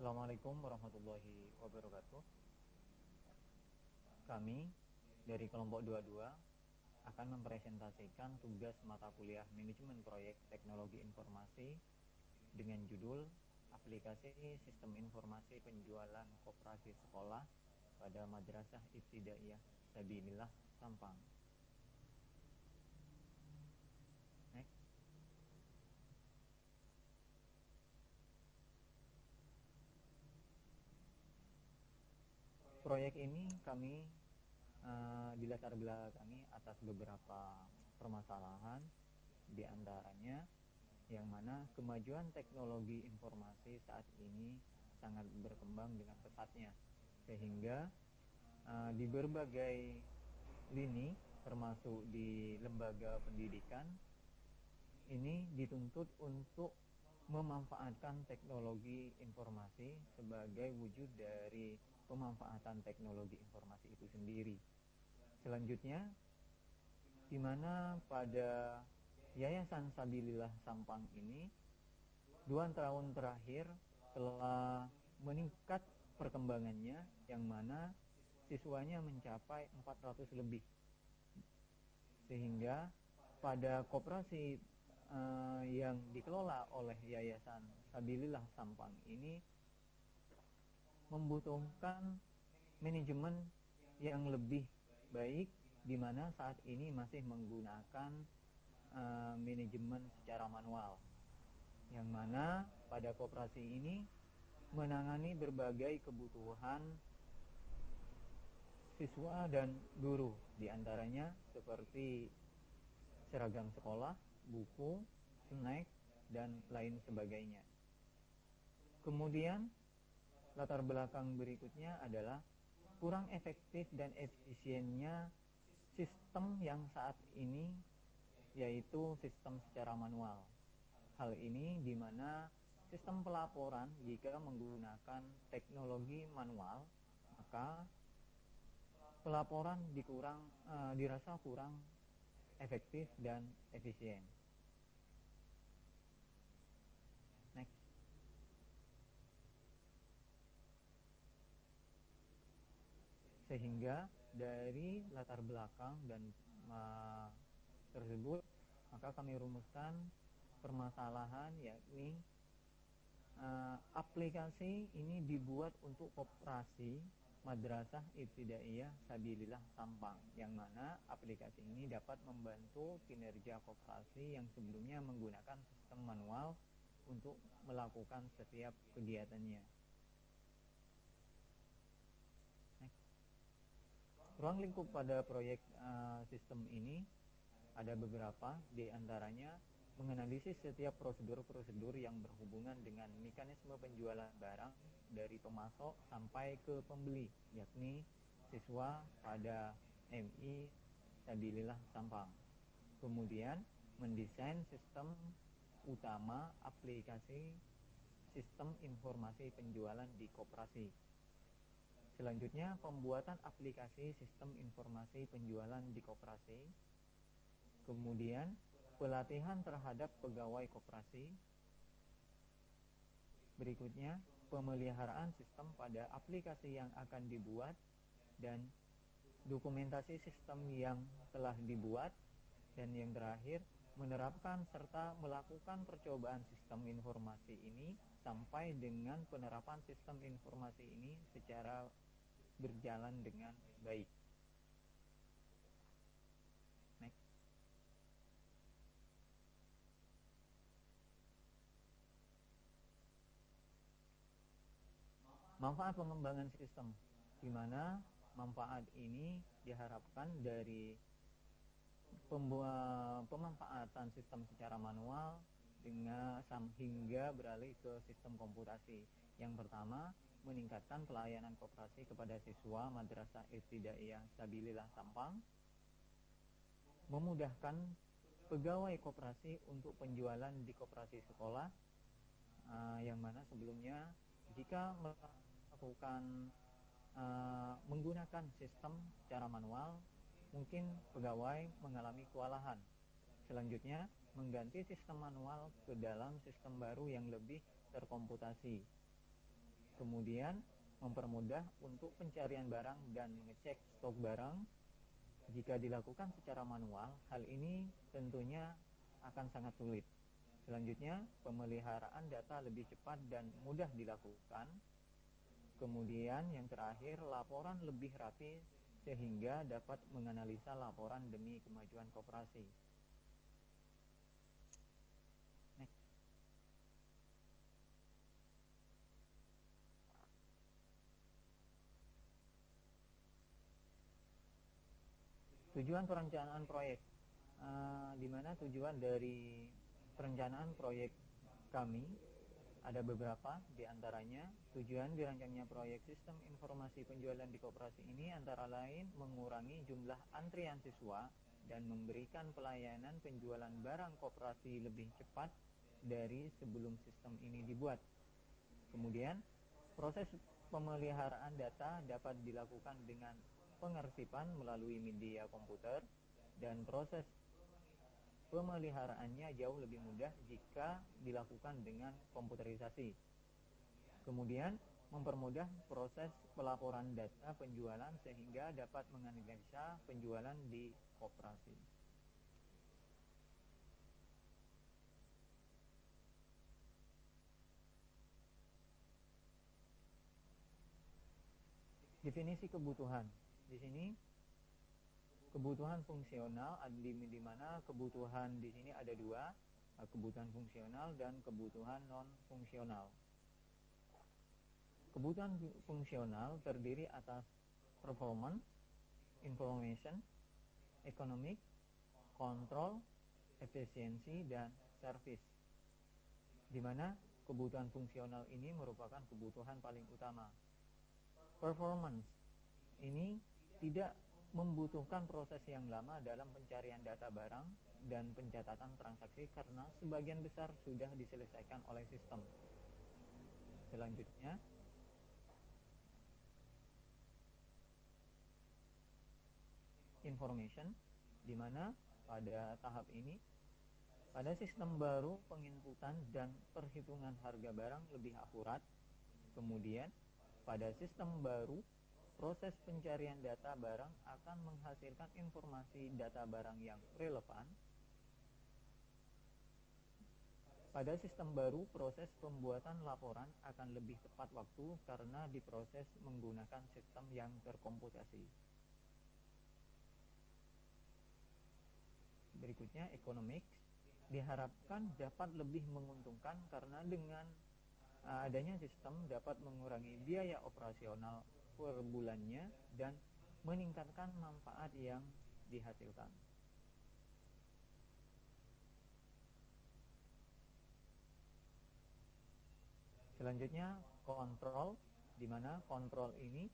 Assalamualaikum warahmatullahi wabarakatuh. Kami dari kelompok 22 akan mempresentasikan tugas mata kuliah Manajemen Proyek Teknologi Informasi dengan judul Aplikasi Sistem Informasi Penjualan Koperasi Sekolah pada Madrasah Ibtidaiyah Sabilillah Sampang. Next. Proyek ini kami dilatar belakangi atas beberapa permasalahan, di antaranya yang mana kemajuan teknologi informasi saat ini sangat berkembang dengan pesatnya, sehingga di berbagai lini termasuk di lembaga pendidikan ini dituntut untuk memanfaatkan teknologi informasi sebagai wujud dari pemanfaatan teknologi informasi itu sendiri. Selanjutnya, di mana pada Yayasan Sabilillah Sampang ini 2 tahun terakhir telah meningkat perkembangannya, yang mana siswanya mencapai 400 lebih, sehingga pada koperasi yang dikelola oleh Yayasan Sabilillah Sampang ini membutuhkan manajemen yang lebih baik, di mana saat ini masih menggunakan manajemen secara manual, yang mana pada koperasi ini menangani berbagai kebutuhan siswa dan guru, di antaranya seperti seragam sekolah, buku, snack, dan lain sebagainya. Kemudian latar belakang berikutnya adalah kurang efektif dan efisiennya sistem yang saat ini, yaitu sistem secara manual. Hal ini di mana sistem pelaporan jika menggunakan teknologi manual, maka pelaporan dirasa kurang efektif dan efisien. Next. Sehingga dari latar belakang dan tersebut, maka kami rumuskan permasalahan, yakni aplikasi ini dibuat untuk koperasi Madrasah Ibtidaiyah Sabilillah Sampang, yang mana aplikasi ini dapat membantu kinerja koperasi yang sebelumnya menggunakan sistem manual untuk melakukan setiap kegiatannya. Ruang lingkup pada proyek sistem ini ada beberapa, di antaranya menganalisis setiap prosedur-prosedur yang berhubungan dengan mekanisme penjualan barang dari pemasok sampai ke pembeli, yakni siswa pada MI Sabilillah Sampang. Kemudian mendesain sistem utama aplikasi sistem informasi penjualan di koperasi. Selanjutnya, pembuatan aplikasi sistem informasi penjualan di koperasi. Kemudian, pelatihan terhadap pegawai koperasi. Berikutnya, pemeliharaan sistem pada aplikasi yang akan dibuat dan dokumentasi sistem yang telah dibuat. Dan yang terakhir, menerapkan serta melakukan percobaan sistem informasi ini sampai dengan penerapan sistem informasi ini secara berjalan dengan baik. Next. Manfaat pengembangan sistem, di mana manfaat ini diharapkan dari pemanfaatan sistem secara manual hingga beralih ke sistem komputasi. Yang pertama, meningkatkan pelayanan koperasi kepada siswa Madrasah Ibtidaiyah Sabilillah Sampang, memudahkan pegawai koperasi untuk penjualan di koperasi sekolah, yang mana sebelumnya jika melakukan menggunakan sistem secara manual, mungkin pegawai mengalami kewalahan. Selanjutnya, mengganti sistem manual ke dalam sistem baru yang lebih terkomputasi. Kemudian mempermudah untuk pencarian barang dan mengecek stok barang. Jika dilakukan secara manual, hal ini tentunya akan sangat sulit. Selanjutnya, pemeliharaan data lebih cepat dan mudah dilakukan. Kemudian yang terakhir, laporan lebih rapi sehingga dapat menganalisa laporan demi kemajuan koperasi. Next. Tujuan perencanaan proyek, di mana tujuan dari perencanaan proyek kami ada beberapa, diantaranya tujuan dirancangnya proyek sistem informasi penjualan di koperasi ini antara lain mengurangi jumlah antrian siswa dan memberikan pelayanan penjualan barang koperasi lebih cepat dari sebelum sistem ini dibuat. Kemudian, proses pemeliharaan data dapat dilakukan dengan pengarsipan melalui media komputer dan proses pemeliharaannya jauh lebih mudah jika dilakukan dengan komputerisasi. Kemudian, mempermudah proses pelaporan data penjualan sehingga dapat menganalisa penjualan di koperasi. Definisi kebutuhan. Di sini kebutuhan fungsional, di mana kebutuhan di sini ada dua, kebutuhan fungsional dan kebutuhan non fungsional. Kebutuhan fungsional terdiri atas performance, information, economic, control, efisiensi, dan service. Di mana kebutuhan fungsional ini merupakan kebutuhan paling utama. Performance ini tidak membutuhkan proses yang lama dalam pencarian data barang dan pencatatan transaksi karena sebagian besar sudah diselesaikan oleh sistem. Selanjutnya, information, di mana pada tahap ini pada sistem baru penginputan dan perhitungan harga barang lebih akurat. Kemudian pada sistem baru proses pencarian data barang akan menghasilkan informasi data barang yang relevan. Pada sistem baru proses pembuatan laporan akan lebih tepat waktu karena diproses menggunakan sistem yang terkomputasi. Berikutnya, economics diharapkan dapat lebih menguntungkan karena dengan adanya sistem dapat mengurangi biaya operasional per bulannya dan meningkatkan manfaat yang dihasilkan. Selanjutnya, kontrol, di mana kontrol ini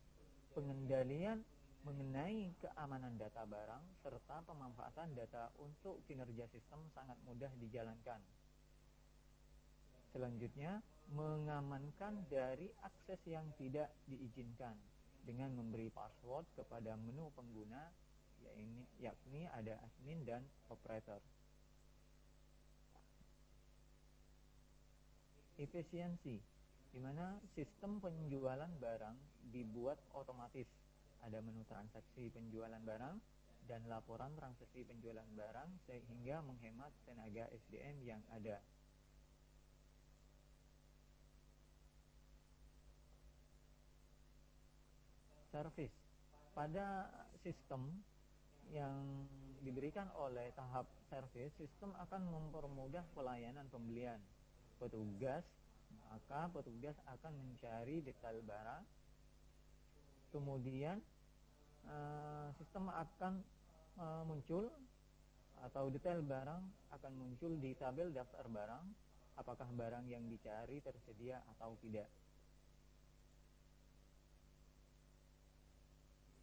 pengendalian mengenai keamanan data barang serta pemanfaatan data untuk kinerja sistem sangat mudah dijalankan. Selanjutnya, mengamankan dari akses yang tidak diizinkan dengan memberi password kepada menu pengguna, yakni ada admin dan operator. Efisiensi, di mana sistem penjualan barang dibuat otomatis. Ada menu transaksi penjualan barang dan laporan transaksi penjualan barang sehingga menghemat tenaga SDM yang ada. Service, pada sistem yang diberikan oleh tahap service, sistem akan mempermudah pelayanan pembelian. Maka petugas akan mencari detail barang. Kemudian sistem akan muncul atau detail barang akan muncul di tabel daftar barang, apakah barang yang dicari tersedia atau tidak.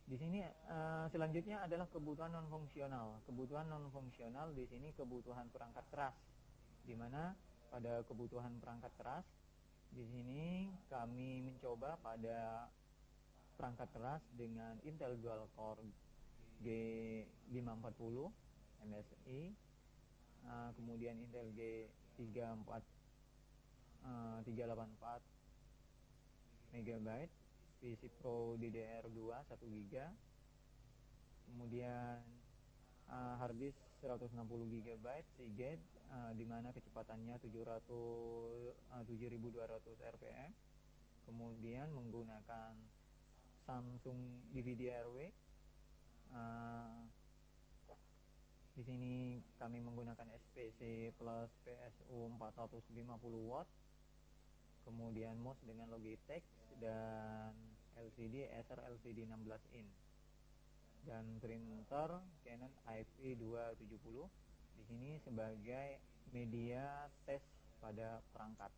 Di sini selanjutnya adalah kebutuhan non fungsional. Kebutuhan non fungsional di sini kebutuhan perangkat keras, di mana pada kebutuhan perangkat keras di sini kami mencoba pada perangkat keras dengan Intel Dual Core G540 MSI, kemudian Intel G384 MB, PC Pro DDR2 1 GB, kemudian hard disk 160 GB Seagate, di mana kecepatannya 7200 rpm, kemudian menggunakan Samsung DVR-W. Di sini kami menggunakan SPC plus PSU 450 watt, kemudian mouse dengan Logitech dan LCD Acer LCD 16 in, dan printer Canon IP270 di sini sebagai media tes pada perangkat.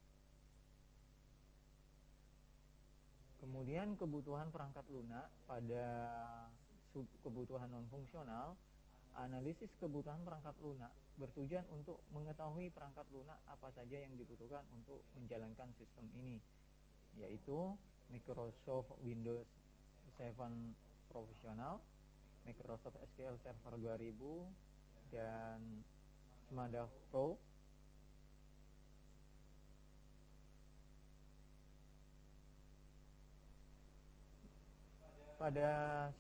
Kemudian kebutuhan perangkat lunak pada kebutuhan non fungsional. Analisis kebutuhan perangkat lunak bertujuan untuk mengetahui perangkat lunak apa saja yang dibutuhkan untuk menjalankan sistem ini, yaitu Microsoft Windows 7 Professional, Microsoft SQL Server 2000, dan Smada Pro. Pada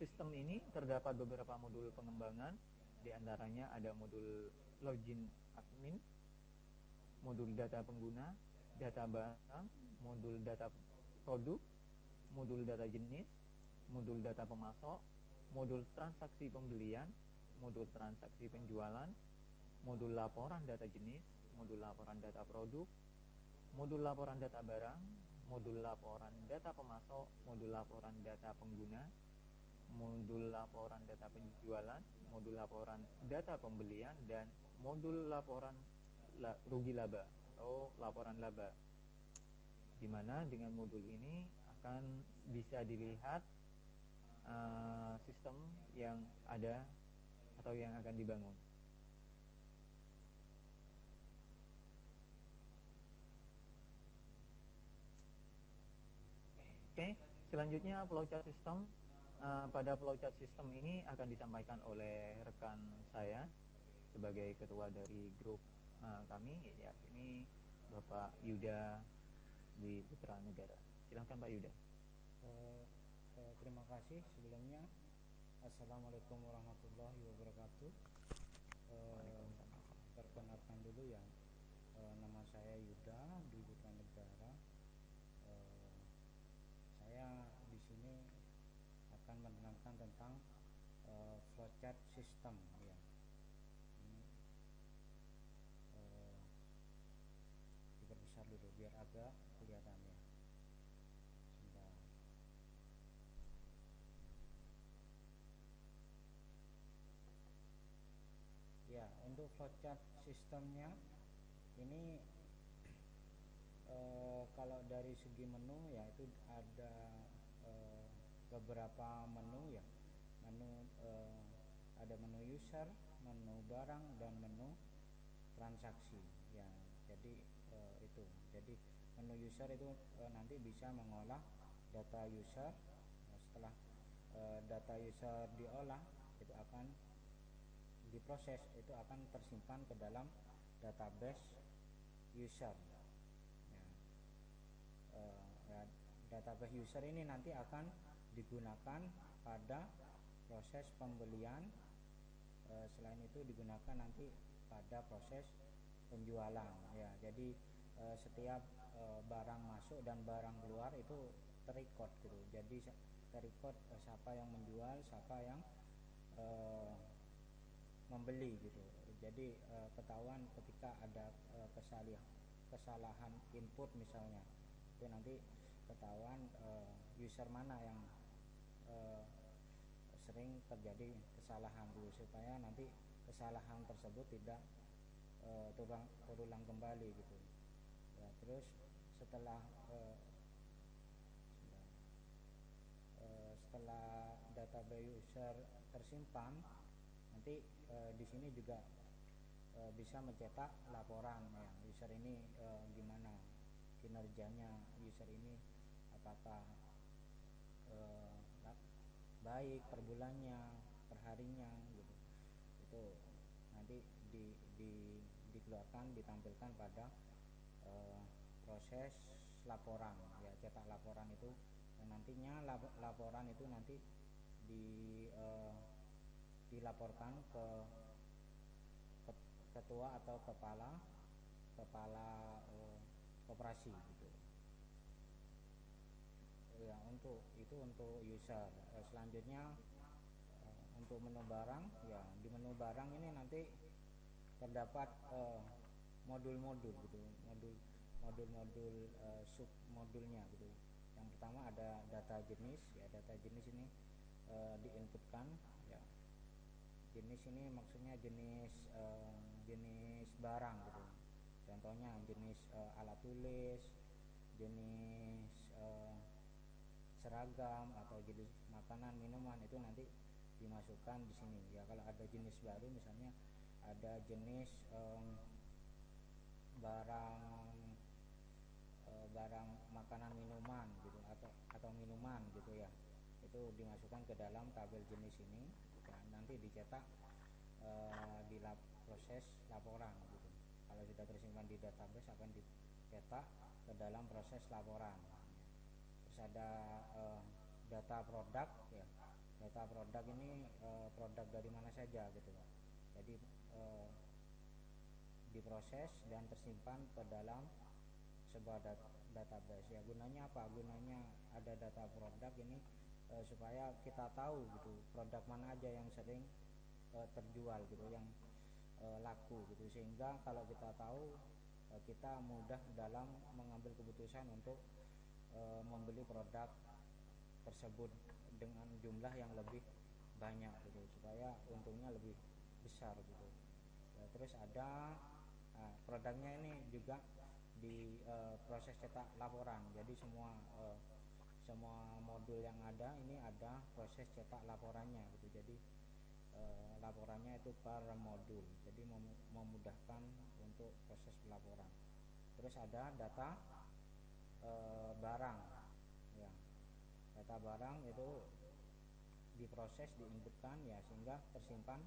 sistem ini terdapat beberapa modul pengembangan, di antaranya ada modul login admin, modul data pengguna, data barang, modul data produk, modul data jenis, modul data pemasok, modul transaksi pembelian, modul transaksi penjualan, modul laporan data jenis, modul laporan data produk, modul laporan data barang, modul laporan data pemasok, modul laporan data pengguna, modul laporan data penjualan, modul laporan data pembelian, dan modul laporan rugi laba atau laporan laba, di mana dengan modul ini akan bisa dilihat sistem yang ada atau yang akan dibangun. Oke, selanjutnya flowchart sistem. Pada flowchart sistem ini akan disampaikan oleh rekan saya sebagai ketua dari grup kami, ya, ini Bapak Yuda di Putra Negara. Silakan Pak Yuda. Terima kasih sebelumnya. Assalamualaikum warahmatullahi wabarakatuh. Perkenalkan dulu ya, nama saya Yuda di Putra Negara. Saya di sini akan menerangkan tentang flowchart system ya. Ini diperbesar dulu biar agak kelihatan ya. Sebentar. Ya, untuk flowchart sistemnya ini kalau dari segi menu ya itu ada beberapa menu ya. Ada menu user, menu barang, dan menu transaksi ya. Jadi itu. Jadi menu user itu nanti bisa mengolah data user. Setelah data user diolah, itu akan diproses, itu akan tersimpan ke dalam database user. Ya, database user ini nanti akan digunakan pada proses pembelian. Selain itu digunakan nanti pada proses penjualan ya. Jadi setiap barang masuk dan barang keluar itu terrecord gitu. Jadi terrecord siapa yang menjual, siapa yang membeli gitu. Jadi ketahuan ketika ada kesalahan input misalnya, itu nanti ketahuan user mana yang sering terjadi kesalahan dulu, supaya nanti kesalahan tersebut tidak terulang kembali gitu ya. Terus setelah database user tersimpan, nanti di sini juga bisa mencetak laporan ya, user ini gimana kinerjanya, user ini apakah baik per bulannya, per harinya gitu. Itu nanti dikeluarkan, ditampilkan pada proses laporan ya, cetak laporan itu yang nantinya laporan itu nanti di dilaporkan ke ketua atau kepala koperasi gitu ya. Untuk itu untuk user. Selanjutnya untuk menu barang ya, di menu barang ini nanti terdapat modul-modul gitu, modul-modul sub modulnya gitu. Yang pertama ada data jenis ya, data jenis ini diinputkan ya. Jenis ini maksudnya jenis jenis barang gitu, contohnya jenis alat tulis, jenis seragam atau jenis makanan minuman, itu nanti dimasukkan di sini ya. Kalau ada jenis baru misalnya ada jenis barang makanan minuman gitu atau minuman gitu ya, itu dimasukkan ke dalam tabel jenis ini dan nanti dicetak di proses laporan gitu. Kalau sudah tersimpan di database akan dicetak ke dalam proses laporan. Terus ada data produk ya. Data produk ini produk dari mana saja gitu. Jadi diproses dan tersimpan ke dalam sebuah database ya. Gunanya apa? Gunanya ada data produk ini supaya kita tahu gitu produk mana aja yang sering terjual gitu, yang laku gitu, sehingga kalau kita tahu kita mudah dalam mengambil keputusan untuk membeli produk tersebut dengan jumlah yang lebih banyak gitu, supaya untungnya lebih besar gitu ya. Terus ada produknya ini juga di proses cetak laporan. Jadi semua modul yang ada ini ada proses cetak laporannya gitu. Jadi laporannya itu per modul, jadi memudahkan untuk proses pelaporan. Terus ada data barang ya. Data barang itu diproses, diinputkan ya, sehingga tersimpan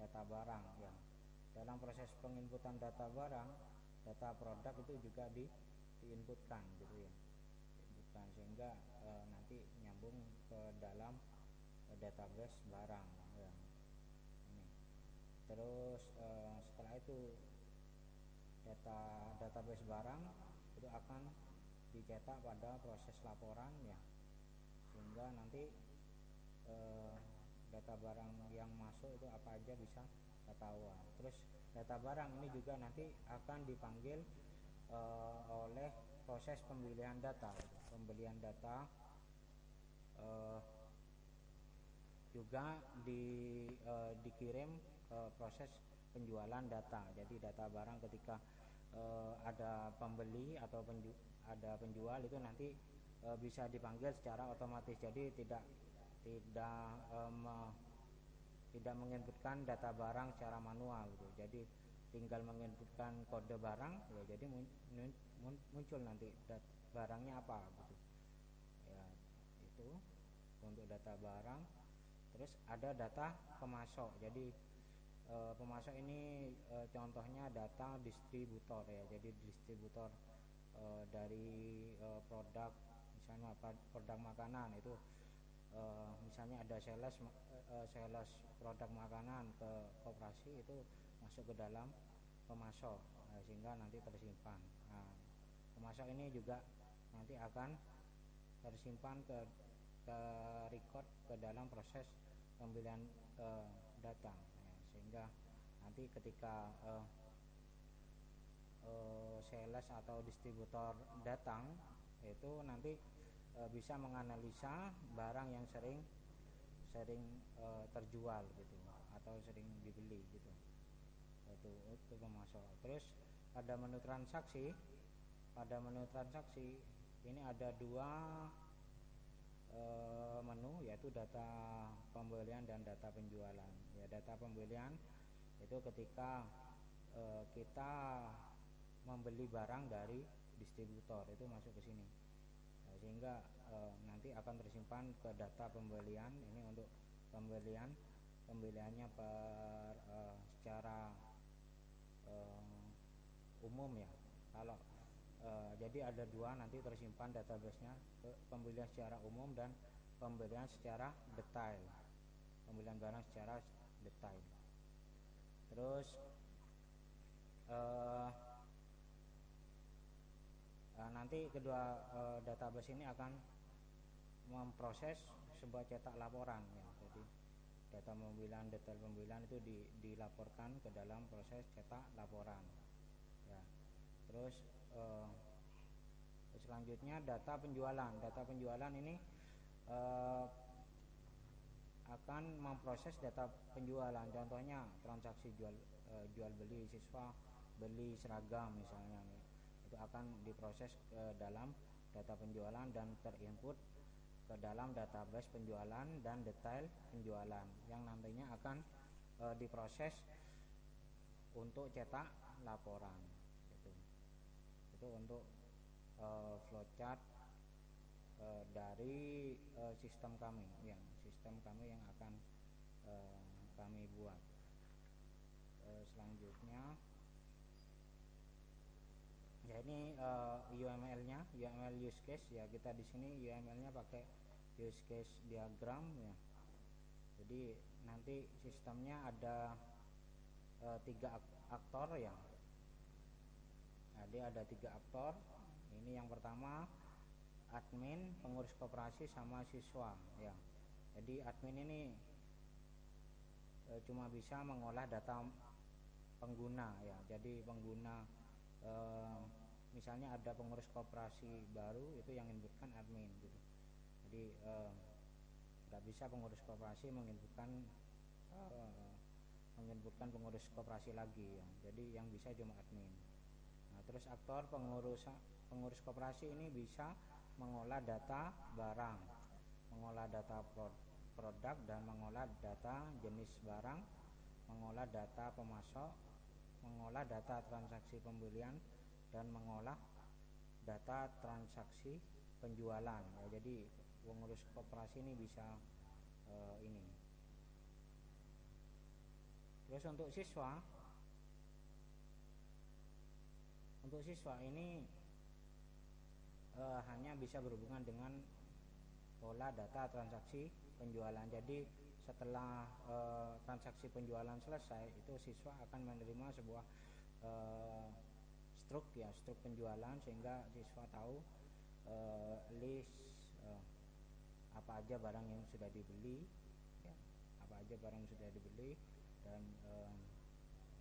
data barang ya. Dalam proses penginputan data barang, data produk itu juga diinputkan gitu ya, diinputkan sehingga nanti nyambung ke dalam database barang ya. Ini. Terus setelah itu database barang itu akan dicetak pada proses laporan ya, sehingga nanti data barang yang masuk itu apa aja bisa ketahuan. Terus data barang ini juga nanti akan dipanggil oleh proses pembelian data. Pembelian data juga dikirim proses penjualan data. Jadi data barang ketika ada pembeli atau ada penjual itu nanti bisa dipanggil secara otomatis. Jadi tidak menginputkan data barang secara manual gitu. Jadi tinggal menginputkan kode barang ya, jadi muncul nanti barangnya apa gitu ya. Itu untuk data barang. Terus ada data pemasok. Jadi pemasok ini contohnya data distributor ya. Jadi distributor dari produk, misalnya produk makanan itu misalnya ada sales produk makanan ke koperasi, itu masuk ke dalam pemasok sehingga nanti tersimpan. Nah, pemasok ini juga nanti akan tersimpan ke record ke dalam proses pembelian data ya, sehingga nanti ketika sales atau distributor datang itu nanti bisa menganalisa barang yang sering terjual gitu atau sering dibeli gitu. Itu pemasok. Terus pada menu transaksi, ini ada dua menu, yaitu data pembelian dan data penjualan ya. Data pembelian itu ketika kita membeli barang dari distributor itu masuk ke sini ya, sehingga nanti akan tersimpan ke data pembelian. Ini untuk pembeliannya secara umum ya. Kalau Jadi ada dua nanti tersimpan database-nya, pembelian secara umum dan pembelian secara detail, pembelian barang secara detail. Terus nanti kedua database ini akan memproses sebuah cetak laporan ya. Jadi data pemilihan, detail pemilihan itu dilaporkan ke dalam proses cetak laporan ya. Terus selanjutnya data penjualan. Data penjualan ini akan memproses data penjualan. Contohnya transaksi jual beli siswa, beli seragam misalnya, itu akan diproses ke dalam data penjualan dan terinput ke dalam database penjualan dan detail penjualan yang nantinya akan diproses untuk cetak laporan. Itu untuk flowchart dari sistem kami ya, sistem kami yang akan kami buat. Selanjutnya ya ini UML-nya, UML use case ya. Kita di sini UML-nya pakai use case diagram ya. Jadi nanti sistemnya ada 3 aktor ya. Jadi ada 3 aktor. Ini yang pertama admin, pengurus koperasi sama siswa ya. Jadi admin ini cuma bisa mengolah data pengguna ya. Jadi pengguna misalnya ada pengurus koperasi baru, itu yang inputkan admin gitu. Jadi nggak bisa pengurus koperasi menginputkan pengurus koperasi lagi ya. Jadi yang bisa cuma admin. Nah, terus aktor pengurus koperasi ini bisa mengolah data barang, mengolah data produk dan mengolah data jenis barang, mengolah data pemasok, mengolah data transaksi pembelian dan mengolah data transaksi penjualan ya. Jadi pengurus koperasi ini bisa ini. Terus untuk siswa ini hanya bisa berhubungan dengan pola data transaksi penjualan. Jadi setelah transaksi penjualan selesai, itu siswa akan menerima sebuah struk penjualan, sehingga siswa tahu list apa aja barang yang sudah dibeli ya, dan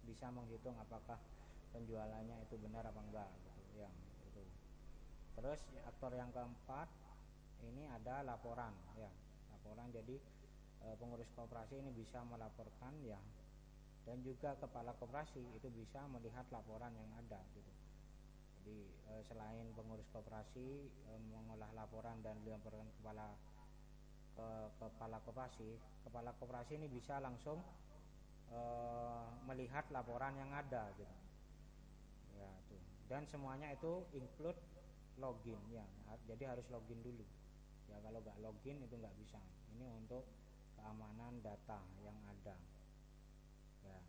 bisa menghitung apakah penjualannya itu benar apa enggak gitu ya. Itu. Terus aktor yang keempat ini ada laporan ya. Laporan, jadi pengurus koperasi ini bisa melaporkan ya, dan juga kepala koperasi itu bisa melihat laporan yang ada gitu. Jadi selain pengurus koperasi mengolah laporan dan dilaporkan kepala koperasi ini bisa langsung melihat laporan yang ada gitu ya tuh. Dan semuanya itu include login ya. Jadi harus login dulu ya. Kalau nggak login itu nggak bisa. Ini untuk keamanan data yang ada ya.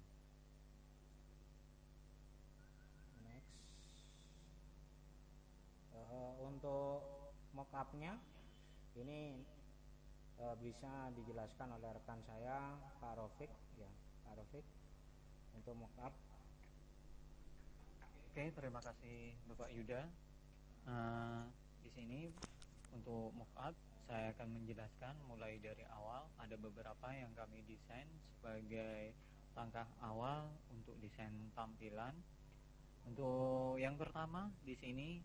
Next, untuk mockupnya ini bisa dijelaskan oleh rekan saya Pak Rofik ya. Pak Rofik untuk mockup. Oke, terima kasih Bapak Yuda. Di sini untuk mockup saya akan menjelaskan mulai dari awal. Ada beberapa yang kami desain sebagai langkah awal untuk desain tampilan. Untuk yang pertama di sini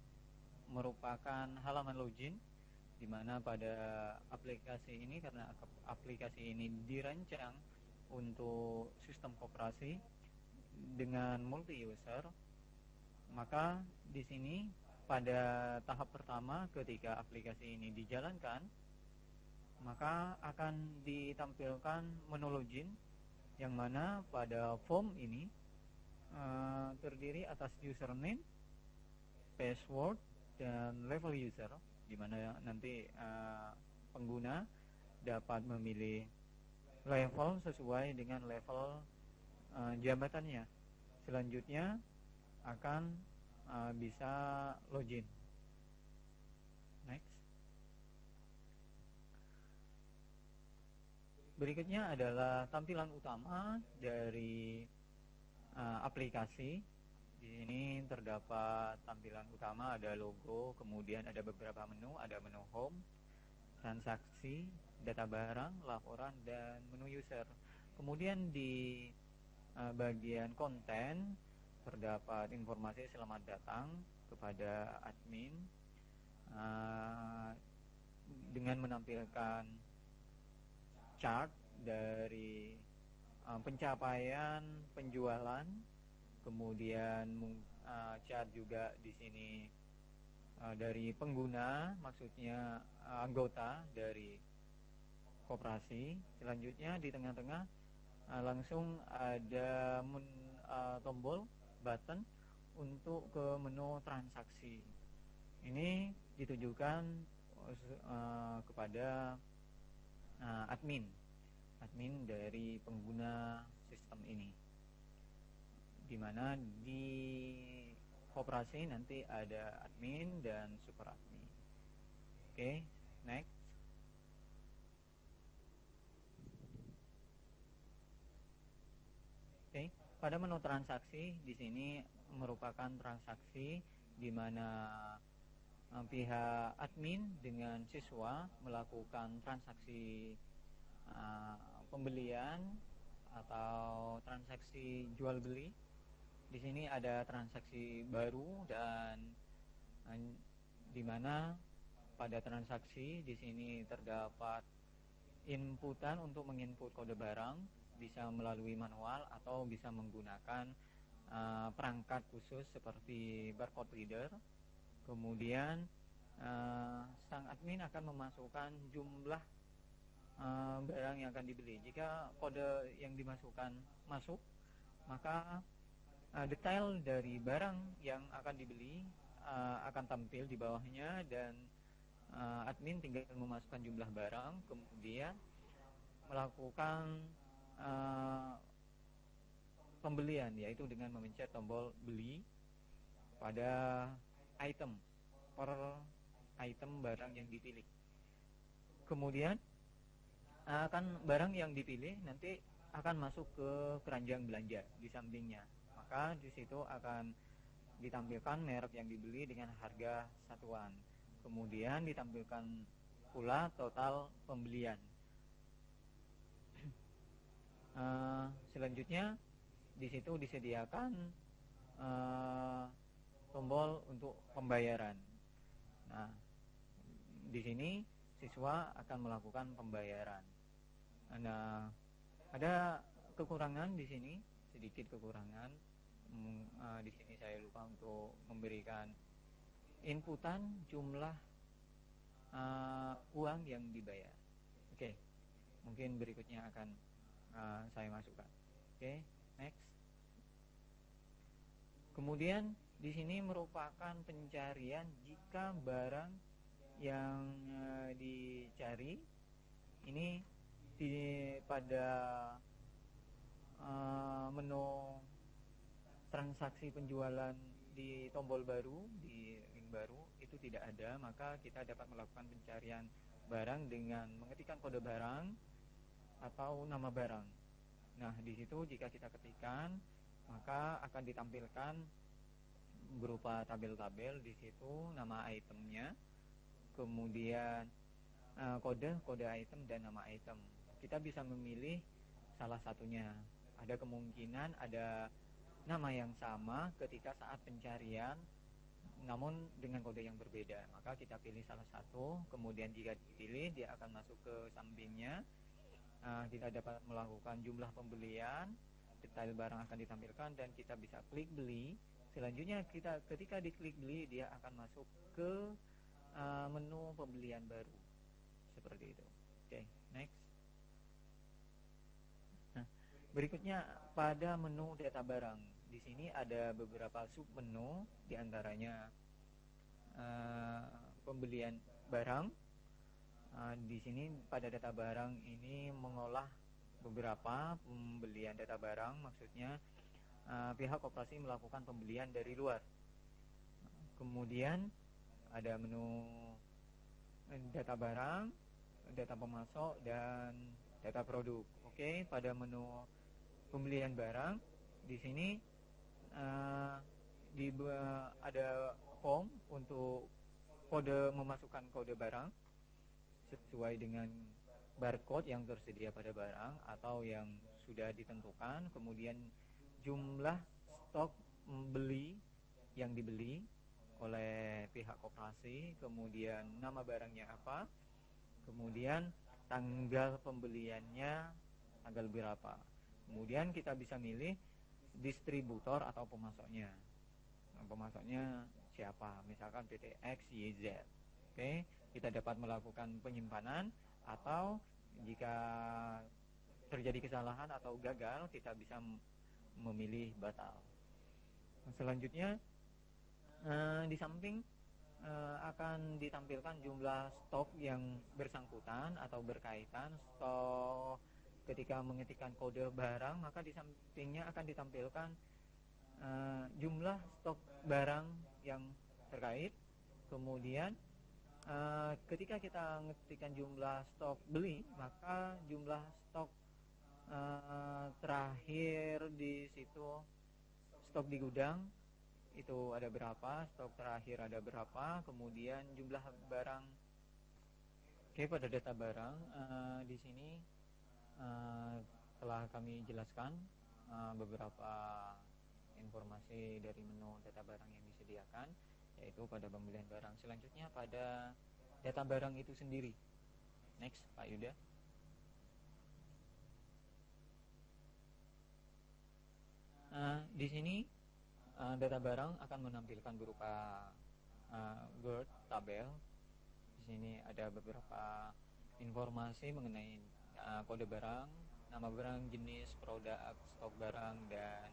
merupakan halaman login, di mana pada aplikasi ini, karena aplikasi ini dirancang untuk sistem koperasi dengan multi user, maka di sini pada tahap pertama ketika aplikasi ini dijalankan, maka akan ditampilkan menu login, yang mana pada form ini terdiri atas username, password, dan level user, di mana nanti pengguna dapat memilih level sesuai dengan level jabatannya. Selanjutnya akan bisa login. Next. Berikutnya adalah tampilan utama dari aplikasi. Di sini terdapat tampilan utama, ada logo, kemudian ada beberapa menu, ada menu home, transaksi, data barang, laporan, dan menu user. Kemudian di bagian konten terdapat informasi selamat datang kepada admin dengan menampilkan chart dari pencapaian penjualan, kemudian chart juga di sini dari pengguna, maksudnya anggota dari koperasi. Selanjutnya di tengah-tengah langsung ada tombol button untuk ke menu transaksi. Ini ditujukan kepada admin dari pengguna sistem ini, di mana di koperasi nanti ada admin dan super admin. Oke, next. Oke, pada menu transaksi di sini merupakan transaksi di mana pihak admin dengan siswa melakukan transaksi pembelian atau transaksi jual beli. Di sini ada transaksi baru dan di mana pada transaksi di sini terdapat inputan untuk menginput kode barang, bisa melalui manual atau bisa menggunakan perangkat khusus seperti barcode reader. Kemudian sang admin akan memasukkan jumlah barang yang akan dibeli. Jika kode yang dimasukkan masuk, maka detail dari barang yang akan dibeli akan tampil di bawahnya, dan admin tinggal memasukkan jumlah barang, kemudian melakukan pembelian, yaitu dengan memencet tombol beli pada item per item barang yang dipilih. Kemudian akan barang yang dipilih nanti akan masuk ke keranjang belanja di sampingnya. Maka di situ akan ditampilkan merek yang dibeli dengan harga satuan. Kemudian ditampilkan pula total pembelian. Selanjutnya di situ disediakan tombol untuk pembayaran. Nah, di sini siswa akan melakukan pembayaran. Nah, ada kekurangan di sini, sedikit kekurangan. Di sini saya lupa untuk memberikan inputan jumlah uang yang dibayar. Oke, mungkin berikutnya akan saya masukkan. Oke, next. Kemudian di sini merupakan pencarian jika barang yang dicari ini pada menu transaksi penjualan di tombol baru, di link baru itu tidak ada, maka kita dapat melakukan pencarian barang dengan mengetikkan kode barang atau nama barang. Nah, di situ jika kita ketikkan, maka akan ditampilkan berupa tabel-tabel. Di situ nama itemnya, kemudian kode item dan nama item. Kita bisa memilih salah satunya. Ada kemungkinan ada nama yang sama ketika saat pencarian, namun dengan kode yang berbeda. Maka kita pilih salah satu, kemudian jika dipilih dia akan masuk ke sampingnya. Kita dapat melakukan jumlah pembelian, detail barang akan ditampilkan, dan kita bisa klik beli. Selanjutnya ketika diklik beli, dia akan masuk ke menu pembelian baru seperti itu. Oke, next. Nah, berikutnya pada menu data barang. Di sini ada beberapa sub menu, diantaranya pembelian barang. Di sini pada data barang ini mengolah beberapa pembelian data barang, maksudnya pihak koperasi melakukan pembelian dari luar. Kemudian ada menu data barang, data pemasok, dan data produk. Oke, pada menu pembelian barang di sini ada form untuk memasukkan kode barang sesuai dengan barcode yang tersedia pada barang atau yang sudah ditentukan, kemudian jumlah stok beli yang dibeli oleh pihak koperasi, kemudian nama barangnya apa, kemudian tanggal pembeliannya tanggal berapa. Kemudian kita bisa milih distributor atau pemasoknya. Pemasoknya siapa? Misalkan PT X, Y, Z. Oke, kita dapat melakukan penyimpanan atau jika terjadi kesalahan atau gagal, kita bisa memilih batal. Selanjutnya di samping akan ditampilkan jumlah stok yang bersangkutan atau berkaitan. Stok ketika mengetikkan kode barang, maka di sampingnya akan ditampilkan jumlah stok barang yang terkait. Kemudian ketika kita mengetikkan jumlah stok beli, maka jumlah stok terakhir di situ, stok di gudang itu ada berapa, stok terakhir ada berapa, kemudian jumlah barang. Oke, pada data barang di sini telah kami jelaskan beberapa informasi dari menu data barang yang disediakan, yaitu pada pembelian barang. Selanjutnya pada data barang itu sendiri. Next, Pak Yuda. Di sini data barang akan menampilkan berupa Word tabel. Di sini ada beberapa informasi mengenai kode barang, nama barang, jenis, produk, stok barang, dan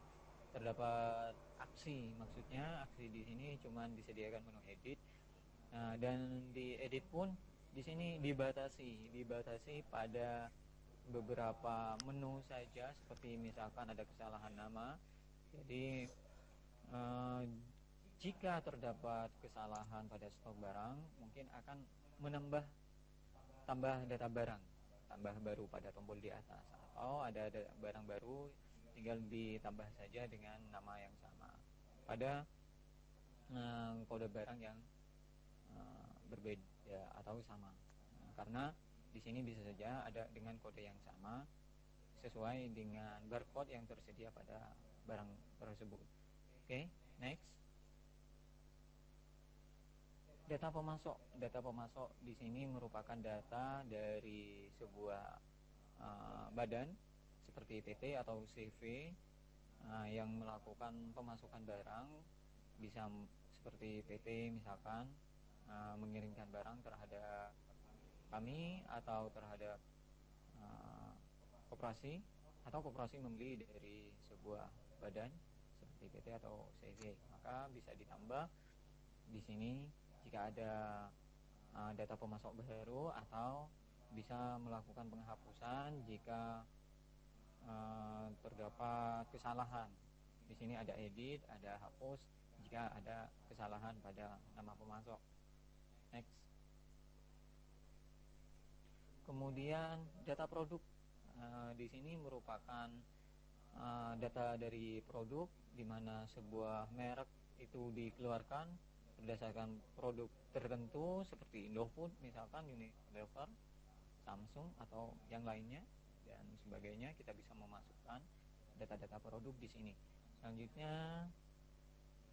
terdapat aksi. Maksudnya aksi di sini cuma disediakan menu edit, dan di edit pun di sini dibatasi pada beberapa menu saja, seperti misalkan ada kesalahan nama. Jadi jika terdapat kesalahan pada stok barang, mungkin akan tambah data barang, tambah baru pada tombol di atas, atau ada barang baru tinggal ditambah saja dengan nama yang sama pada kode barang yang berbeda atau sama. Karena di sini bisa saja ada dengan kode yang sama sesuai dengan barcode yang tersedia pada barang tersebut. Oke, next. Data pemasok di sini merupakan data dari sebuah badan seperti PT atau CV yang melakukan pemasukan barang. Bisa seperti PT misalkan mengirimkan barang terhadap kami atau terhadap koperasi, atau koperasi membeli dari sebuah badan seperti PT atau CV, maka bisa ditambah di sini jika ada data pemasok baru, atau bisa melakukan penghapusan jika terdapat kesalahan. Di sini ada edit, ada hapus jika ada kesalahan pada nama pemasok. Next. Kemudian data produk di sini merupakan data dari produk, di mana sebuah merek itu dikeluarkan berdasarkan produk tertentu seperti Indofood misalkan, Unilever, Samsung atau yang lainnya dan sebagainya. Kita bisa memasukkan data-data produk di sini. Selanjutnya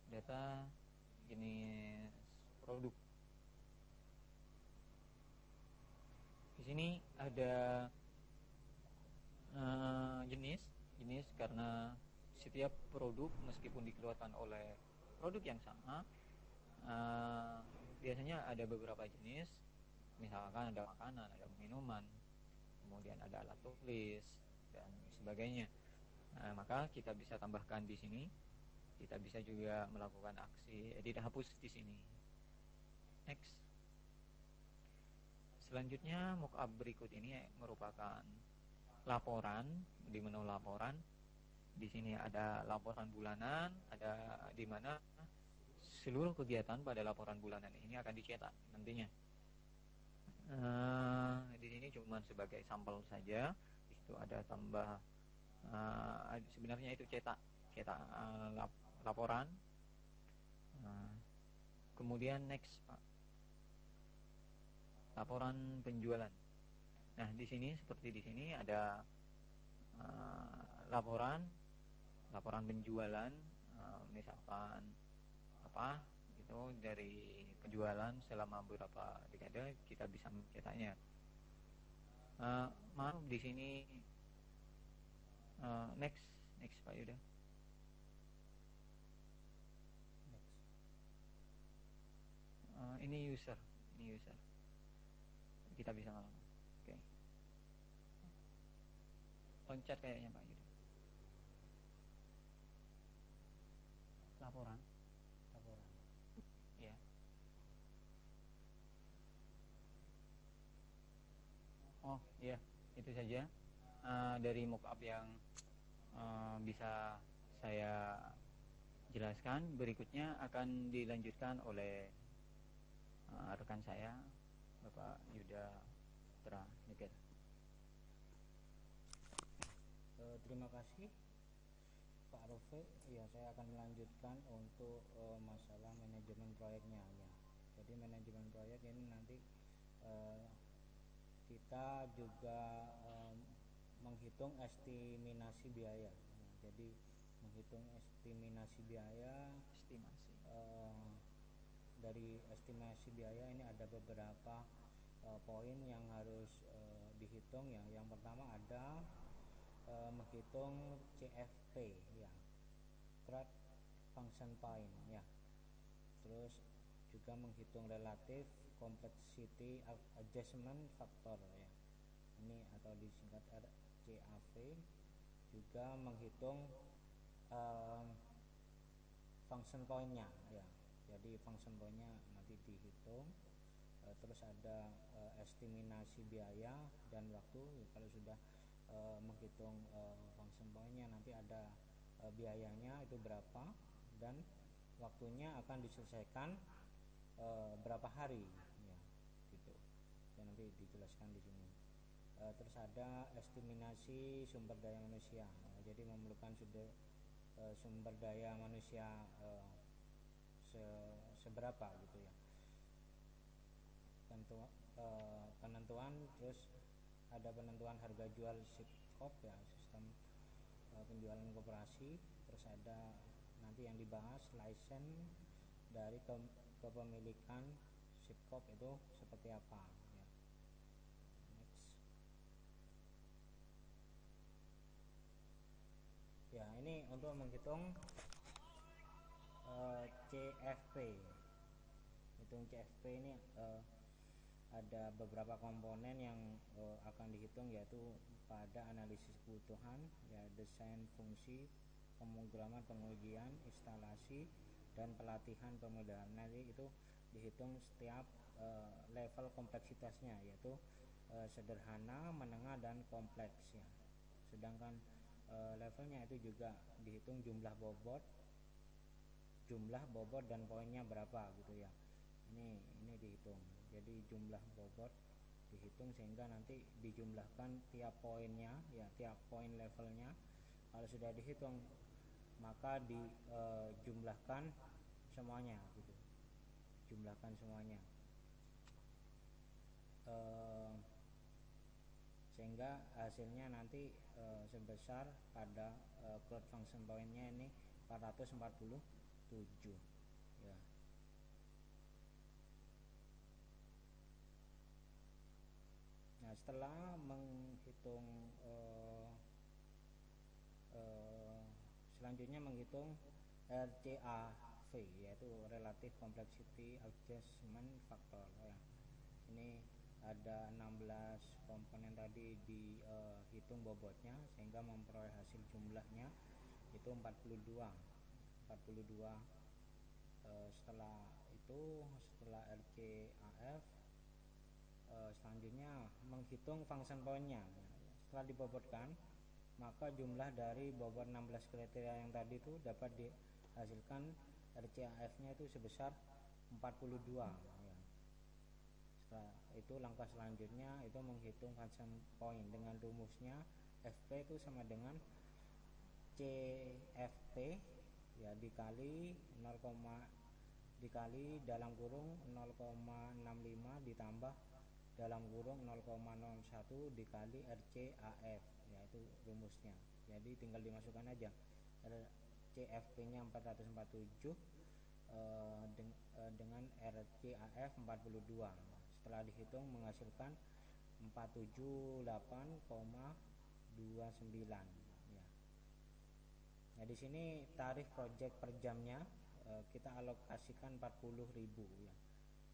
data jenis produk. Di sini ada jenis karena setiap produk meskipun dikeluarkan oleh produk yang sama, biasanya ada beberapa jenis. Misalkan ada makanan, ada minuman, kemudian ada alat tulis dan sebagainya. Maka kita bisa tambahkan di sini. Kita bisa juga melakukan aksi edit hapus di sini. Next. Selanjutnya mockup berikut ini merupakan laporan. Di menu laporan di sini ada laporan bulanan, ada di mana seluruh kegiatan pada laporan bulanan ini akan dicetak nantinya. Di sini cuma sebagai sampel saja. Di situ ada tambah, sebenarnya itu cetak laporan. Kemudian next Pak, laporan penjualan. Nah di sini seperti di sini ada laporan penjualan, misalkan apa itu dari penjualan selama beberapa dekade kita bisa mencetaknya. Maaf di sini next Pak Yuda. Ini user kita bisa ngalamin. Oke. Loncat kayaknya Pak Yuda. Laporan. Ya. Oh iya, itu saja dari mockup yang bisa saya jelaskan. Berikutnya akan dilanjutkan oleh rekan saya Bapak Yuda Putra Nyeger. Terima kasih Pak Rofe. Ya, saya akan melanjutkan untuk masalah manajemen proyeknya ya. Jadi manajemen proyek ini nanti kita juga menghitung estimasi biaya. Jadi menghitung estimasi biaya. Dari estimasi biaya ini ada beberapa poin yang harus dihitung ya. Yang pertama ada menghitung CFP ya, Create Function Point ya. Terus juga menghitung Relative Complexity Adjustment Factor ya. Ini atau disingkat RCAV. Juga menghitung function point-nya ya. Jadi function point-nya nanti dihitung. Terus ada estimasi biaya dan waktu. Kalau sudah menghitung function point-nya, nanti ada biayanya itu berapa dan waktunya akan diselesaikan berapa hari ya, gitu. Dan nanti dijelaskan di sini. Terus ada estimasi sumber daya manusia. Jadi memerlukan sumber daya manusia seberapa gitu ya. Penentuan, terus ada penentuan harga jual SIPKOP ya, sistem penjualan koperasi. Terus ada nanti yang dibahas license dari kepemilikan SIPKOP itu seperti apa ya. Next. Ya, ini untuk menghitung CFP. Hitung CFP ini ada beberapa komponen yang akan dihitung, yaitu pada analisis kebutuhan ya, desain fungsi, pemrograman, pengujian, instalasi, dan pelatihan pemodal. Nanti itu dihitung setiap level kompleksitasnya, yaitu sederhana, menengah, dan kompleks ya. Sedangkan levelnya itu juga dihitung jumlah bobot dan poinnya berapa gitu ya. Ini dihitung. Jadi jumlah bobot dihitung sehingga nanti dijumlahkan tiap poinnya ya, tiap poin levelnya. Kalau sudah dihitung maka dijumlahkan semuanya gitu. Jumlahkan semuanya. Sehingga hasilnya nanti sebesar pada cloud function point-nya ini 447 ya. Nah, setelah menghitung selanjutnya menghitung RCAV, yaitu Relative Complexity Adjustment Factor ya. Ini ada 16 komponen tadi dihitung bobotnya sehingga memperoleh hasil jumlahnya itu 42. Setelah RCAF, selanjutnya menghitung function point-nya. Setelah dibobotkan, maka jumlah dari bobot 16 kriteria yang tadi itu dapat dihasilkan RCAF-nya itu sebesar 42 ya. Setelah itu langkah selanjutnya itu menghitung function point dengan rumusnya FP itu sama dengan CFP ya dikali 0, dikali dalam kurung 0,65 ditambah dalam kurung 0,01 dikali RCAF ya itu rumusnya. Jadi tinggal dimasukkan aja CFP-nya 447 dengan RCAF 42. Setelah dihitung menghasilkan 478,29 ya. Nah, di sini tarif project per jamnya kita alokasikan 40.000 ya.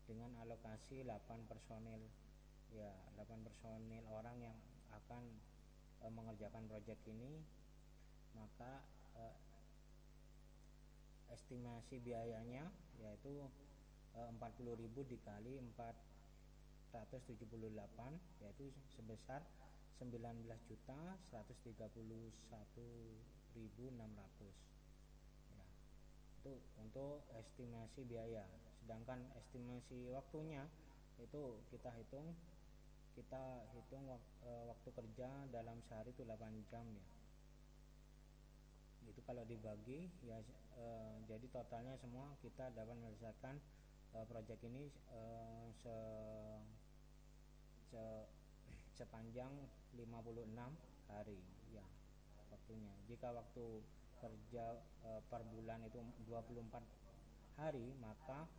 Dengan alokasi 8 personil ya, 8 personil orang yang akan mengerjakan project ini, maka estimasi biayanya yaitu 40.000 dikali 478 yaitu sebesar 19.131.600 ya. Itu untuk estimasi biaya. Sedangkan estimasi waktunya itu kita hitung waktu kerja dalam sehari itu 8 jam ya. Itu kalau dibagi ya jadi totalnya semua kita dapat menyelesaikan proyek ini sepanjang 56 hari ya waktunya. Jika waktu kerja per bulan itu 24 hari, maka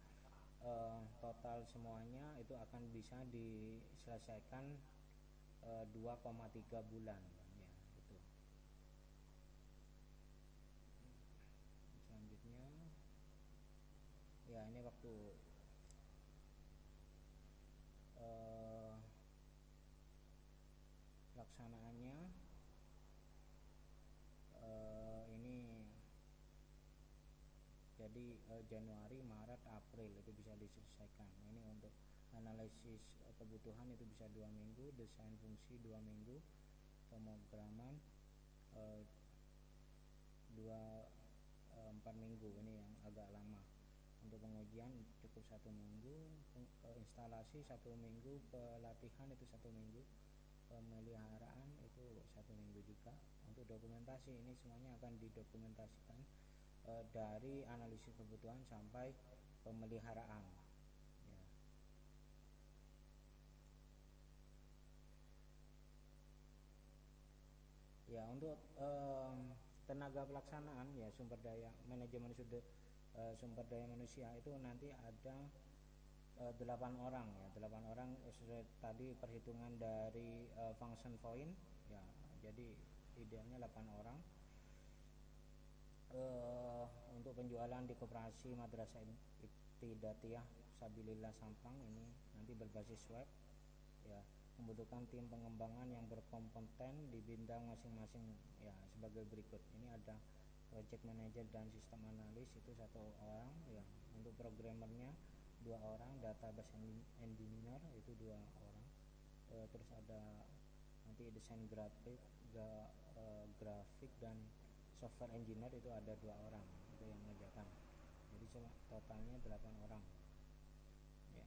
total semuanya itu akan bisa diselesaikan 2,3 bulan ya itu. Selanjutnya ya ini waktu pelaksanaannya ini jadi Januari, Maret, April itu bisa diselesaikan. Ini untuk analisis kebutuhan itu bisa 2 minggu, desain fungsi 2 minggu, pemrograman 4 minggu, ini yang agak lama. Untuk pengujian cukup 1 minggu, instalasi 1 minggu, pelatihan itu 1 minggu, pemeliharaan itu 1 minggu juga. Untuk dokumentasi ini semuanya akan didokumentasikan dari analisis kebutuhan sampai pemeliharaan ya. Ya untuk tenaga pelaksanaan ya sumber daya manajemen sumber daya manusia itu nanti ada 8 orang ya, 8 orang sesuai tadi perhitungan dari function point ya. Jadi idealnya 8 orang. Untuk penjualan di koperasi Madrasah Ibtidaiyah Sabilillah Sampang ini nanti berbasis web ya, membutuhkan tim pengembangan yang berkompeten di bidang masing-masing ya sebagai berikut. Ini ada project manager dan sistem analis itu 1 orang ya, untuk programmernya 2 orang, database engineer itu 2 orang, terus ada nanti desain grafik dan software engineer itu ada 2 orang itu yang mengerjakan. Jadi cuma totalnya 8 orang ya.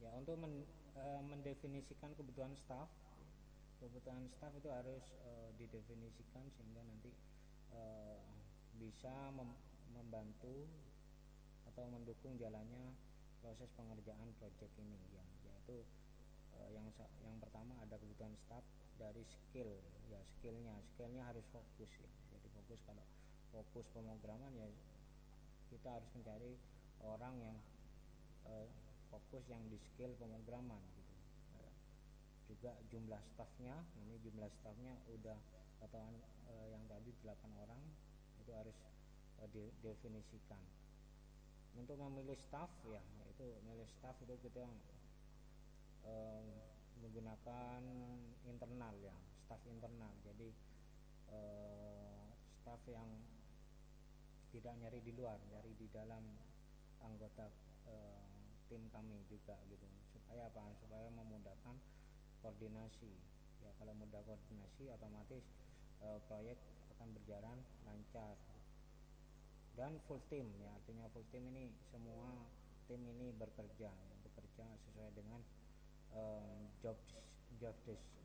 Ya untuk mendefinisikan kebutuhan staff itu harus didefinisikan sehingga nanti bisa membantu atau mendukung jalannya proses pengerjaan proyek ini ya, yaitu yang pertama ada kebutuhan staff dari skill ya, skillnya harus fokus ya. Jadi kalau fokus pemrograman ya kita harus mencari orang yang fokus yang di skill pemrograman gitu. Juga jumlah staffnya udah potongan yang tadi 8 orang itu harus didefinisikan. Untuk memilih staff ya, itu kita menggunakan internal ya, staff internal. Jadi staff yang tidak nyari di luar, nyari di dalam anggota tim kami juga gitu. Supaya apa? Supaya memudahkan koordinasi ya. Kalau mudah koordinasi otomatis proyek akan akan berjalan lancar. Dan full team ya, artinya full team ini semua tim ini bekerja sesuai dengan job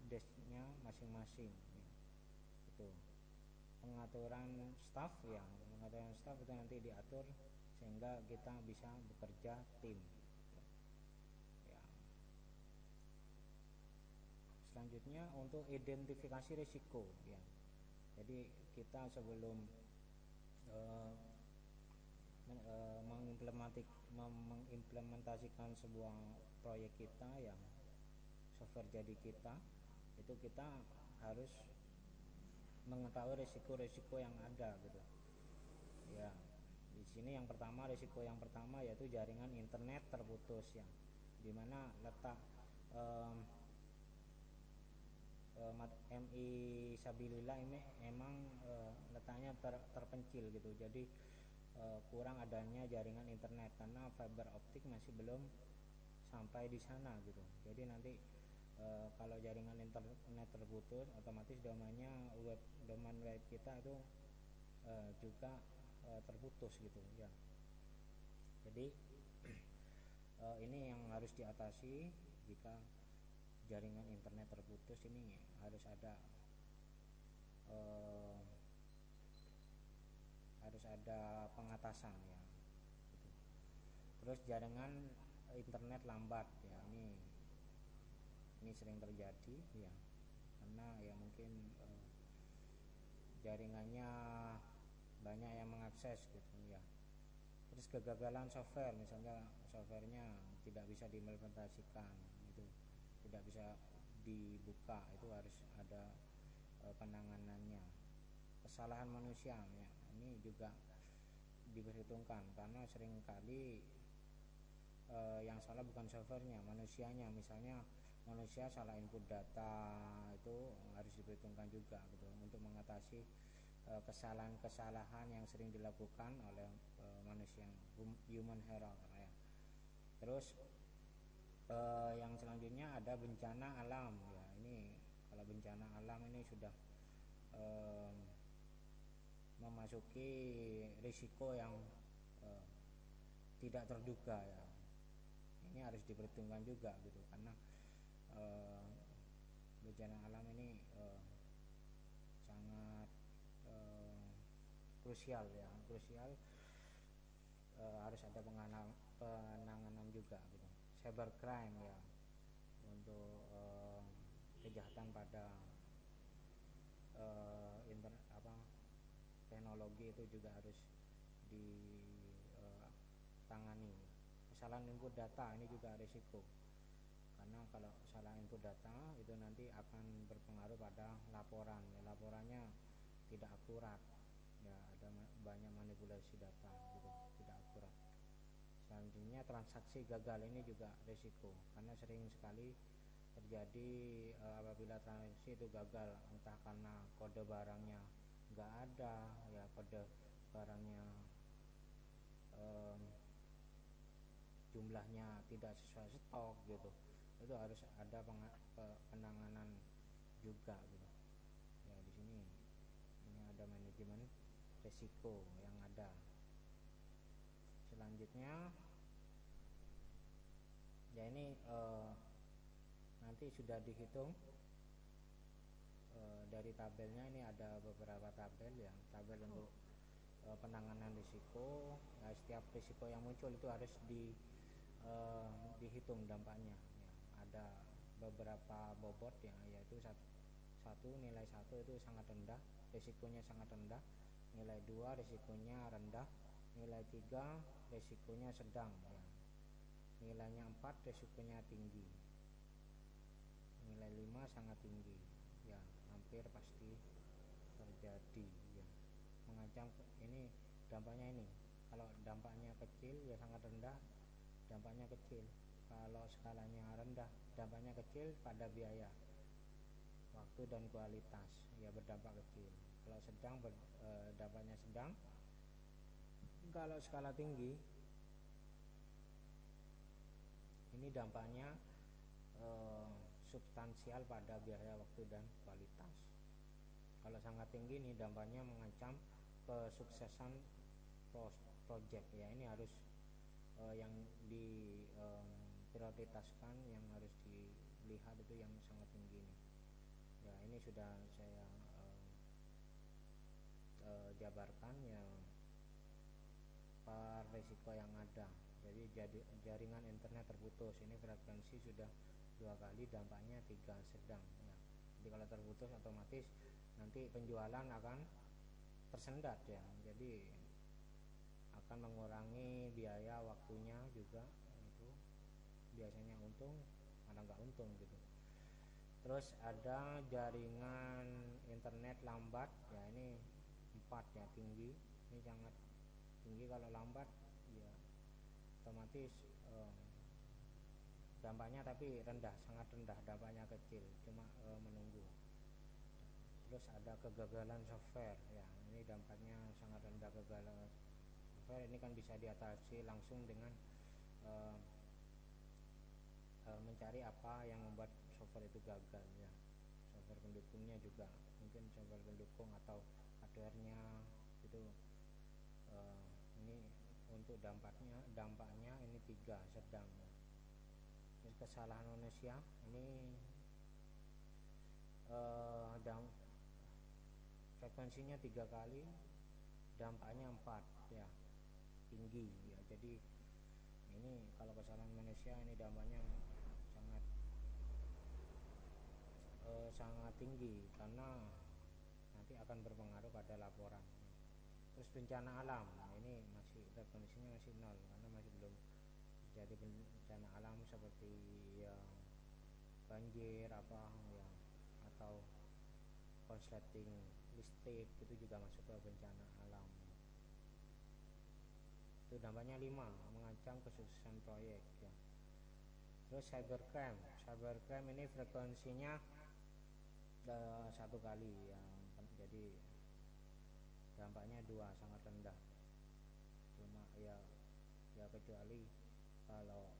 desknya masing-masing ya. Itu pengaturan staff ya, pengaturan staff itu nanti diatur sehingga kita bisa bekerja tim ya. Selanjutnya untuk identifikasi risiko ya, jadi kita sebelum mengimplementasikan sebuah proyek kita yang software jadi kita, itu kita harus mengetahui risiko-risiko yang ada gitu ya. Di sini risiko yang pertama yaitu jaringan internet terputus ya, dimana letak MI Sabilillah ini emang letaknya terpencil gitu, jadi kurang adanya jaringan internet karena fiber optik masih belum sampai di sana gitu. Jadi nanti kalau jaringan internet terputus, otomatis domain web kita itu juga terputus gitu ya. Jadi ini yang harus diatasi. Jika jaringan internet terputus ini harus ada pengatasan ya gitu. Terus jaringan internet lambat ya, ini sering terjadi ya, karena ya mungkin jaringannya banyak yang mengakses gitu ya. Terus kegagalan software, misalnya softwarenya tidak bisa diimplementasikan, itu tidak bisa dibuka, itu harus ada penanganannya. Kesalahan manusia ya, ini juga diperhitungkan karena seringkali yang salah bukan softwarenya, manusianya. Misalnya manusia salah input data, itu harus diperhitungkan juga gitu, untuk mengatasi kesalahan-kesalahan yang sering dilakukan oleh manusia, human error ya. Terus yang selanjutnya ada bencana alam ya. Ini kalau bencana alam ini sudah memasuki risiko yang tidak terduga ya. Ini harus diperhitungkan juga gitu, karena bencana alam ini sangat krusial ya, harus ada penanganan juga gitu. Cybercrime ya, untuk kejahatan pada teknologi itu juga harus ditangani. Kesalahan input data ini juga risiko, karena kalau salah input data itu nanti akan berpengaruh pada laporan ya, laporannya tidak akurat ya, ada banyak manipulasi data gitu, tidak akurat. Selanjutnya transaksi gagal, ini juga risiko, karena sering sekali terjadi apabila transaksi itu gagal, entah karena kode barangnya nggak ada ya, kode barangnya jumlahnya tidak sesuai stok gitu, itu harus ada penanganan juga gitu ya. Di sini ini ada manajemen risiko yang ada. Selanjutnya ya, ini nanti sudah dihitung dari tabelnya. Ini ada beberapa tabel ya, tabel untuk penanganan risiko ya. Setiap risiko yang muncul itu harus dihitung dampaknya ya. Ada beberapa bobot ya, yaitu nilai 1 itu sangat rendah, risikonya sangat rendah. Nilai 2 risikonya rendah. Nilai 3 risikonya sedang ya. Nilainya 4 risikonya tinggi. Nilai 5 sangat tinggi ya, hampir pasti terjadi ya. Mengancam, ini dampaknya ini. Kalau dampaknya kecil ya sangat rendah, dampaknya kecil. Kalau skalanya rendah, dampaknya kecil pada biaya, waktu dan kualitas ya, berdampak kecil. Kalau sedang dampaknya sedang. Kalau skala tinggi, ini dampaknya substansial pada biaya, waktu dan kualitas. Kalau sangat tinggi ini dampaknya mengancam kesuksesan project ya. Ini harus yang prioritaskan, yang harus dilihat itu yang sangat tinggi nih. Ya, ini sudah saya jabarkan ya per risiko yang ada. Jadi jaringan internet terputus, ini frekuensi sudah 2 kali, dampaknya 3 sedang ya. Jadi kalau terputus otomatis nanti penjualan akan tersendat ya. Jadi akan mengurangi biaya waktunya juga, itu biasanya untung mana nggak untung gitu. Terus ada jaringan internet lambat ya, ini 4 ya, tinggi, ini sangat tinggi. Kalau lambat ya otomatis dampaknya tapi rendah, sangat rendah, dampaknya kecil, cuma menunggu. Terus ada kegagalan software ya, ini dampaknya sangat rendah. Kegagalan software ini kan bisa diatasi langsung dengan mencari apa yang membuat software itu gagal ya. Software pendukungnya juga, mungkin software pendukung atau hardware-nya itu. Ini untuk dampaknya ini 3 sedang. Terus kesalahan manusia ini frekuensinya 3 kali, dampaknya 4 ya, tinggi ya. Jadi ini kalau kesalahan manusia ini dampaknya sangat tinggi karena nanti akan berpengaruh pada laporan. Terus bencana alam, nah ini masih frekuensinya masih 0 karena masih belum jadi bencana alam seperti ya banjir apa ya, atau konsleting listrik, itu juga masuk ke bencana alam. Itu dampaknya 5, mengancam kesuksesan proyek ya. Terus cybercrime ini frekuensinya 1 kali ya, jadi dampaknya 2, sangat rendah. Cuma ya kecuali kalau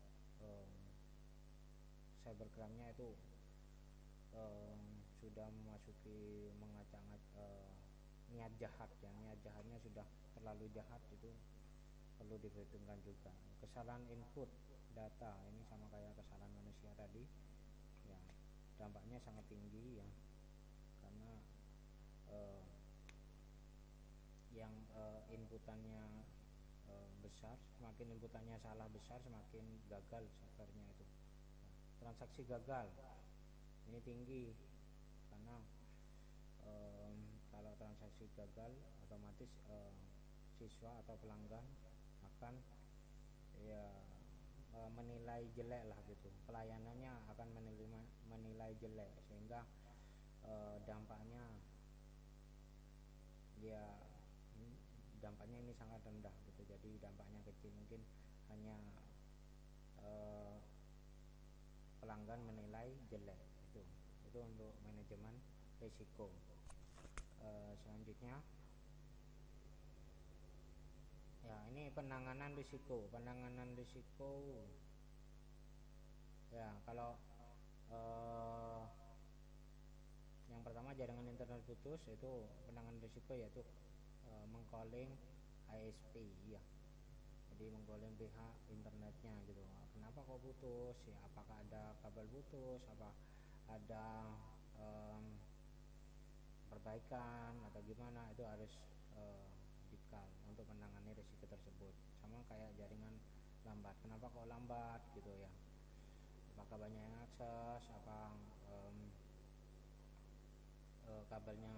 cybercrime-nya itu sudah memasuki niat jahat ya, niat jahatnya sudah terlalu jahat, itu perlu diperhitungkan juga. Kesalahan input data, ini sama kayak kesalahan manusia tadi ya, dampaknya sangat tinggi ya, karena yang inputannya besar, semakin inputannya salah besar semakin gagal softwarenya itu. Transaksi gagal ini tinggi karena kalau transaksi gagal otomatis siswa atau pelanggan akan ya menilai jelek lah gitu, pelayanannya akan menilai jelek, sehingga dampaknya ini sangat rendah gitu. Jadi dampaknya kecil, mungkin hanya pelanggan menilai jelek. Itu untuk manajemen risiko. Selanjutnya ya, ini penanganan risiko ya. Kalau yang pertama jaringan internet putus, itu penanganan risiko yaitu mengcalling ISP ya. Jadi mengcalling pihak internetnya gitu, kenapa kok putus ya, apakah ada kabel putus, apa ada perbaikan atau gimana, itu harus dikal untuk menangani risiko tersebut. Sama kayak jaringan lambat, kenapa kok lambat gitu ya, apakah banyak yang akses, apa kabelnya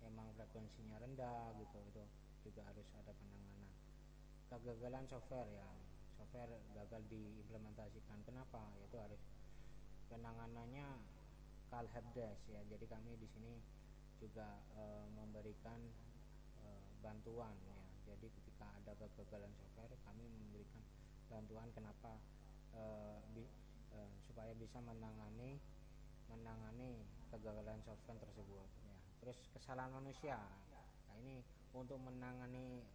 emang frekuensinya rendah gitu, itu juga harus ada penanganan. Kegagalan software ya, software gagal diimplementasikan, kenapa, yaitu harus penanganannya call helpdesk ya. Jadi kami di sini juga memberikan bantuan ya. Jadi ketika ada kegagalan software, kami memberikan bantuan kenapa supaya bisa menangani kegagalan software tersebut ya. Terus kesalahan manusia, nah ini untuk menangani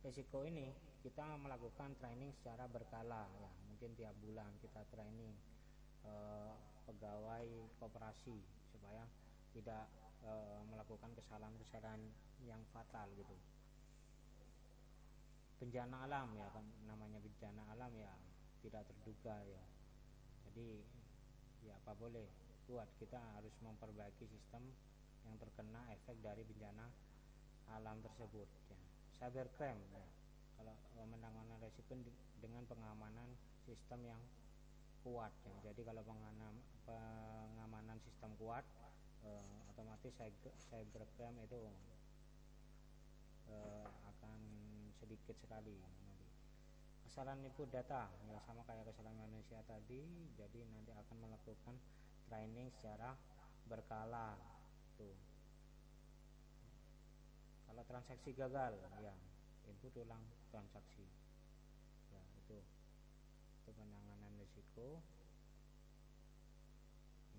risiko ini kita melakukan training secara berkala ya, mungkin tiap bulan kita training pegawai koperasi supaya tidak melakukan kesalahan-kesalahan yang fatal gitu. Bencana alam ya kan, namanya bencana alam ya tidak terduga ya. Jadi ya apa boleh buat, kita harus memperbaiki sistem yang terkena efek dari bencana alam tersebut ya. Cybercrime ya, kalau menangani resiko dengan pengamanan sistem yang kuat ya. Jadi kalau pengamanan sistem kuat, otomatis cybercrime itu akan sedikit sekali nanti. Kesalahan input data ya sama kayak kesalahan manusia tadi, jadi nanti akan melakukan training secara berkala tuh. Kalau transaksi gagal ya input ulang transaksi ya, itu penanganan risiko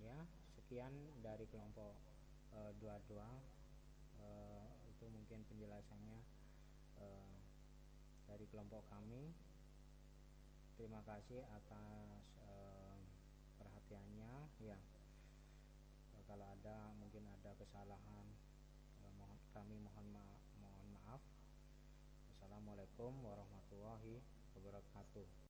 ya. Sekian dari kelompok 22 itu mungkin penjelasannya dari kelompok kami. Terima kasih atas perhatiannya ya. Kalau ada mungkin ada kesalahan, kami mohon maaf. Assalamualaikum warahmatullahi wabarakatuh.